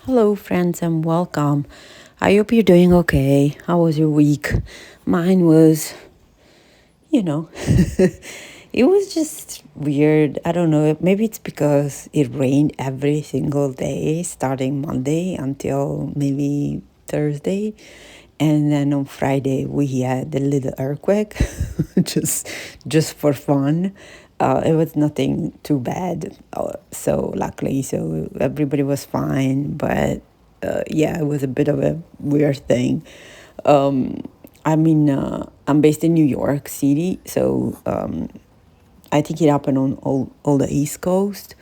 Hello, friends, and welcome. I hope you're doing okay. How was your week? Mine was, you know, it was just weird. I don't know. Maybe it's because it rained every single day, starting Monday until maybe Thursday. And then on Friday, we had a little earthquake, just, just for fun. It was nothing too bad, so luckily, so everybody was fine. But yeah, it was a bit of a weird thing. Um, I'm based in New York City, so I think it happened on all the East Coast,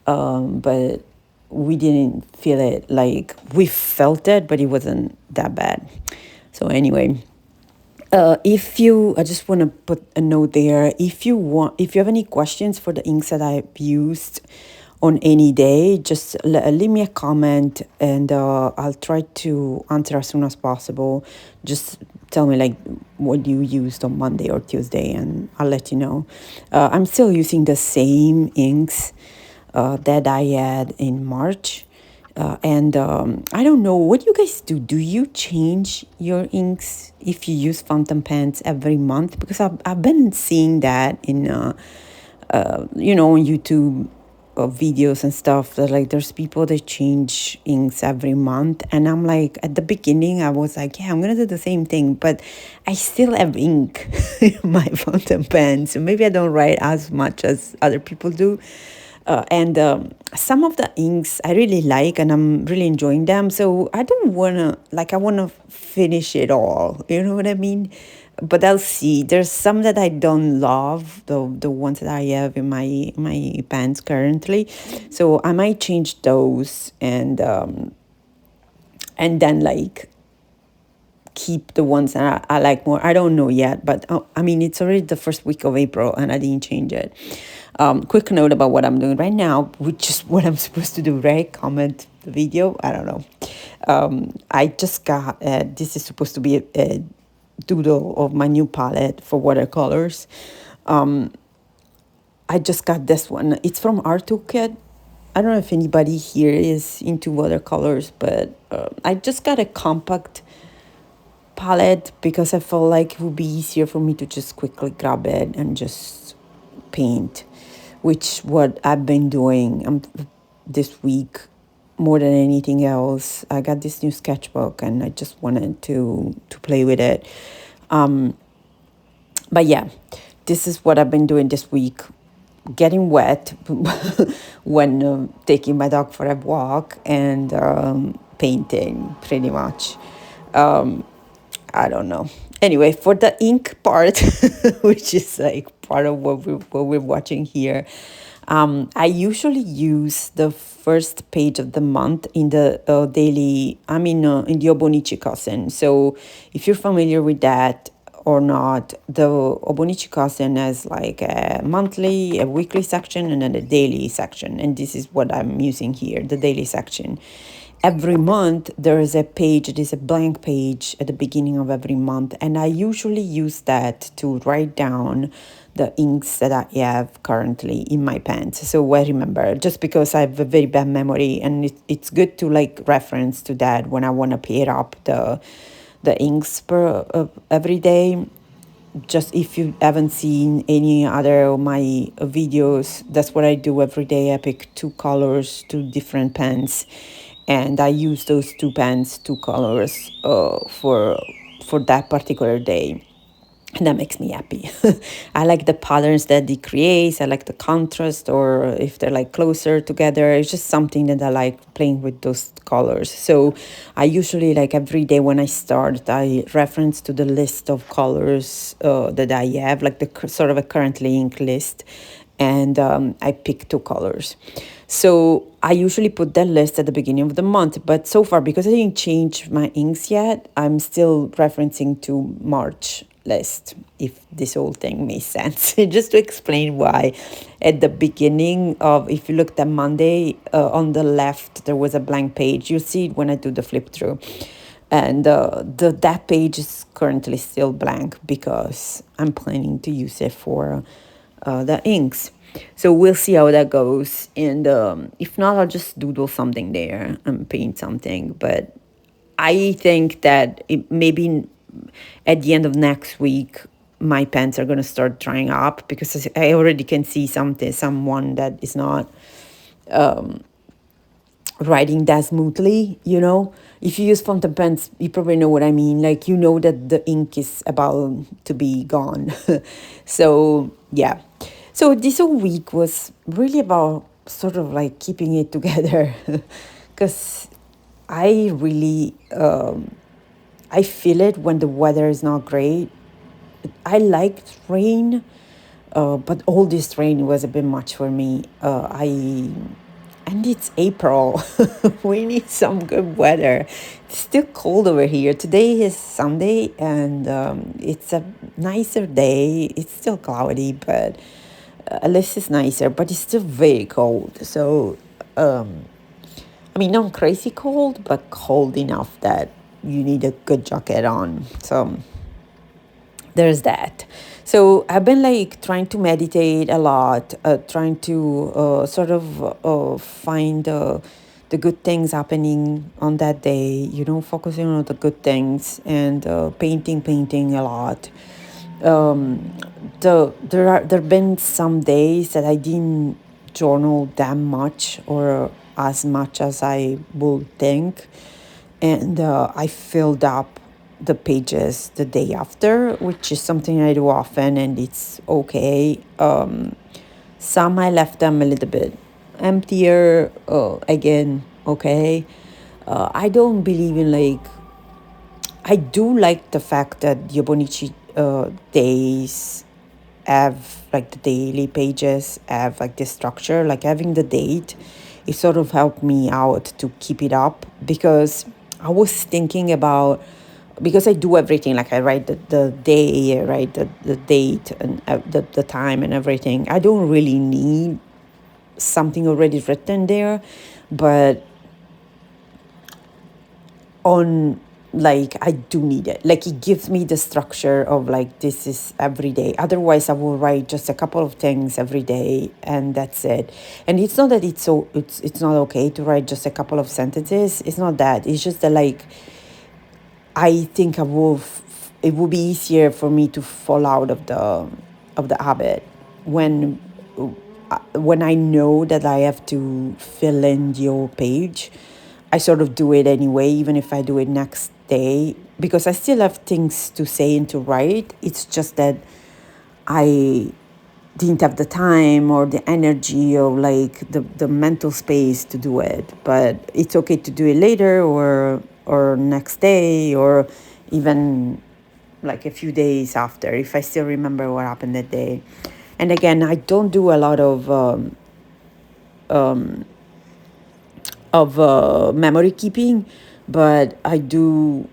but we didn't feel it. Like we felt it, but it wasn't that bad. So anyway, I just want to put a note there. If you have any questions for the inks that I've used on any day, just leave me a comment and I'll try to answer as soon as possible. Just tell me like what you used on Monday or Tuesday, and I'll let you know. I'm still using the same inks that I had in March. And I don't know, what do you guys do? Do you change your inks if you use fountain pens every month? Because I've been seeing that in, on YouTube videos and stuff, that like there's people that change inks every month. And I'm like, at the beginning, I was like, yeah, I'm going to do the same thing. But I still have ink in my fountain pen. So maybe I don't write as much as other people do. And some of the inks I really like and I'm really enjoying them. So I don't want to, like, I want to finish it all. You know what I mean? But I'll see. There's some that I don't love, the ones that I have in my pants currently. So I might change those and then like keep the ones that I like more. I don't know yet, but it's already the first week of April and I didn't change it. Quick note about what I'm doing right now, which is what I'm supposed to do, right? Comment the video. I don't know. I just got, this is supposed to be a doodle of my new palette for watercolors. I just got this one. It's from Art Toolkit. I don't know if anybody here is into watercolors, but I just got a compact palette because I felt like it would be easier for me to just quickly grab it and just paint, which what I've been doing this week more than anything else. I got this new sketchbook and I just wanted to play with it. But yeah, this is what I've been doing this week. Getting wet when taking my dog for a walk and painting pretty much. I don't know. Anyway, for the ink part, which is like part of what we're watching here, I usually use the first page of the month in the daily, in the Hobonichi cousin. So if you're familiar with that or not, the Hobonichi cousin has like a monthly, a weekly section, and then a daily section. And this is what I'm using here, the daily section. Every month there is a page, it is a blank page at the beginning of every month, and I usually use that to write down the inks that I have currently in my pens. So I remember, just because I have a very bad memory, and it's good to like reference to that when I want to pair up the inks per every day. Just if you haven't seen any other of my videos, that's what I do every day. I pick two colors, two different pens, and I use those two pens, two colors for that particular day. And that makes me happy. I like the patterns that they create. I like the contrast, or if they're like closer together. It's just something that I like, playing with those colors. So I usually, like, every day when I start, I reference to the list of colors that I have, like the sort of a currently ink list, and I pick two colors. So I usually put that list at the beginning of the month, but so far, because I didn't change my inks yet, I'm still referencing to March list, if this whole thing makes sense. Just to explain why, at the beginning of, if you looked at Monday, on the left, there was a blank page. You see it when I do the flip through. And that page is currently still blank because I'm planning to use it for the inks. So we'll see how that goes. And if not, I'll just doodle something there and paint something. But I think that maybe at the end of next week, my pens are going to start drying up because I already can see someone that is not writing that smoothly, you know. If you use fountain pens, you probably know what I mean. Like, you know that the ink is about to be gone. So, yeah. So this whole week was really about sort of like keeping it together because I really, I feel it when the weather is not great. I liked rain, but all this rain was a bit much for me. And it's April. We need some good weather. It's still cold over here. Today is Sunday, and it's a nicer day. It's still cloudy, but at least it's nicer. But it's still very cold. So, I mean, not crazy cold, but cold enough that you need a good jacket on. So there's that. So I've been like trying to meditate a lot, trying to sort of find the good things happening on that day, you know, focusing on the good things and painting a lot. um, there have been some days that I didn't journal that much or as much as I would think, and I filled up the pages the day after, which is something I do often, and it's okay. Some I left them a little bit emptier. Again, okay. I don't believe in like I do like the fact that the Hobonichi days have like the daily pages have like this structure, like having the date. It sort of helped me out to keep it up because I was thinking about because I do everything like I write the day, I write the date and the time and everything. I don't really need something already written there, but on like I do need it. Like it gives me the structure of like this is every day. Otherwise I will write just a couple of things every day and that's it. And it's not that it's not okay to write just a couple of sentences. It's not that. It's just that like I think it will be easier for me to fall out of the habit when when I know that I have to fill in your page. I sort of do it anyway, even if I do it next day, because I still have things to say and to write. It's just that I didn't have the time or the energy or like the mental space to do it. But it's okay to do it later or next day or even like a few days after if I still remember what happened that day. And again, I don't do a lot of memory keeping, but I do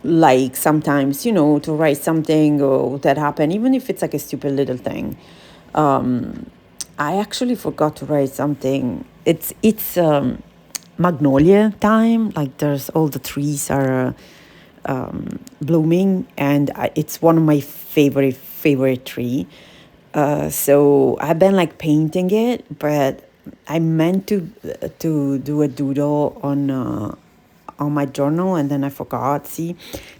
like sometimes, you know, to write something or that happened, even if it's like a stupid little thing. I actually forgot to write something. It's magnolia time. Like there's all the trees are blooming, and it's one of my favorite tree. So I've been like painting it, but I meant to do a doodle on my journal, and then I forgot. See,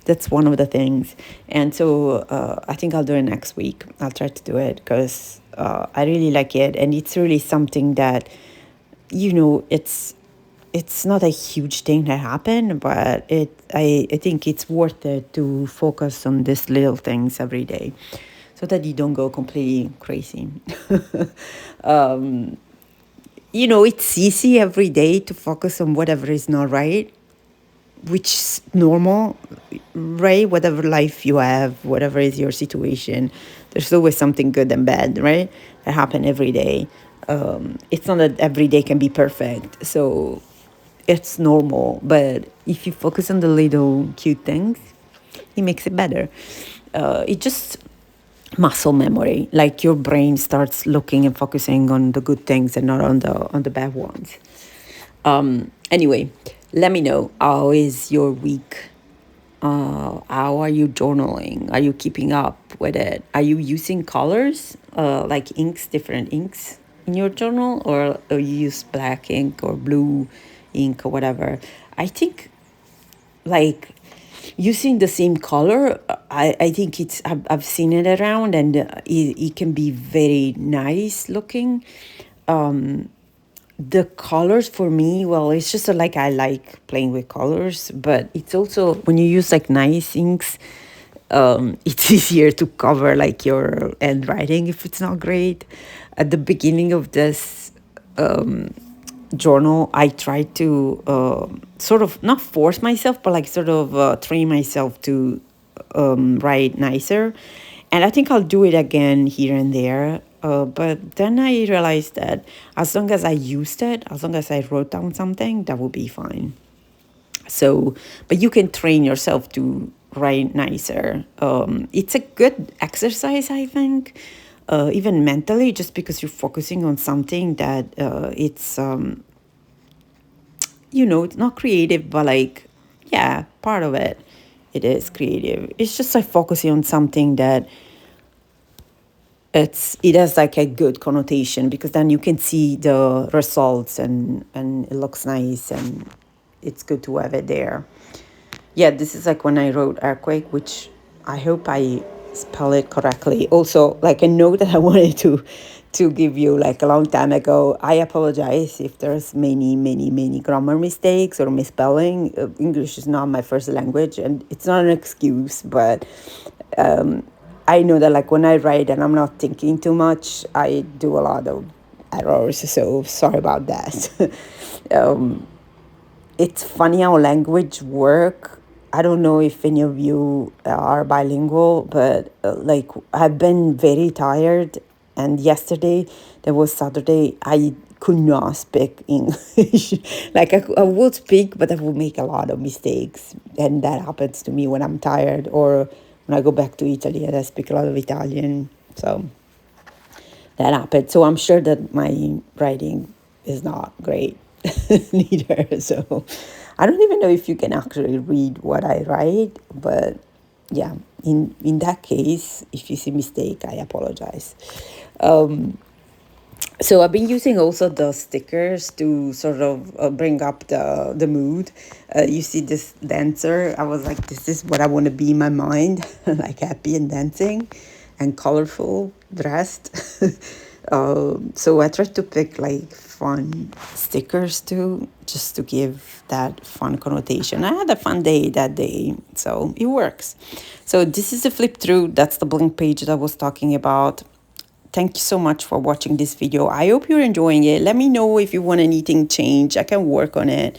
that's one of the things. And so I think I'll do it next week. I'll try to do it because I really like it, and it's really something that, you know, it's not a huge thing that happened, but I think it's worth it to focus on these little things every day so that you don't go completely crazy. um, you know, it's easy every day to focus on whatever is not right, which is normal, right? Whatever life you have, whatever is your situation, there's always something good and bad, right? That happen every day. It's not that every day can be perfect, so it's normal. But if you focus on the little cute things, it makes it better. It just muscle memory, like your brain starts looking and focusing on the good things and not on the bad ones. Anyway, let me know how is your week How are you journaling? Are you keeping up with it? Are you using colors, like inks, different inks in your journal, or you use black ink or blue ink or whatever? I think like using the same color, I think I've seen it around, and it can be very nice looking. The colors for me, well, it's just like I like playing with colors, but it's also when you use like nice inks, it's easier to cover like your handwriting if it's not great. At the beginning of this journal, I try to sort of not force myself, but like sort of train myself to write nicer. And I think I'll do it again here and there. But then I realized that as long as I used it, as long as I wrote down something, that would be fine. So, but you can train yourself to write nicer. It's a good exercise, I think, even mentally, just because you're focusing on something that it's not creative, but like, yeah, part of it, it is creative. It's just like focusing on something that it has like a good connotation, because then you can see the results, and it looks nice, and it's good to have it there. Yeah, this is like when I wrote earthquake, which I hope I spell it correctly. Also, like a note that I wanted to give you like a long time ago. I apologize if there's many grammar mistakes or misspelling. English is not my first language, and it's not an excuse, but I know that like when I write and I'm not thinking too much, I do a lot of errors. So sorry about that. It's funny how language work. I don't know if any of you are bilingual, but like I've been very tired. And yesterday, there was Saturday, I could not speak English. Like I would speak, but I would make a lot of mistakes. And that happens to me when I'm tired, or when I go back to Italy and I speak a lot of Italian. So that happened. So I'm sure that my writing is not great neither. So I don't even know if you can actually read what I write, but yeah, in that case, if you see mistake, I apologize. So I've been using also the stickers to sort of bring up the mood. You see this dancer, I was like, this is what I want to be in my mind, like happy and dancing and colorful, dressed. So I tried to pick like fun stickers too, just to give that fun connotation. I had a fun day that day, so it works. So this is the flip through. That's the blank page that I was talking about. Thank you so much for watching this video. I hope you're enjoying it. Let me know if you want anything change. I can work on it.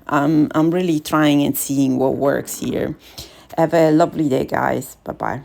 I'm really trying and seeing what works here. Have a lovely day, guys. Bye-bye.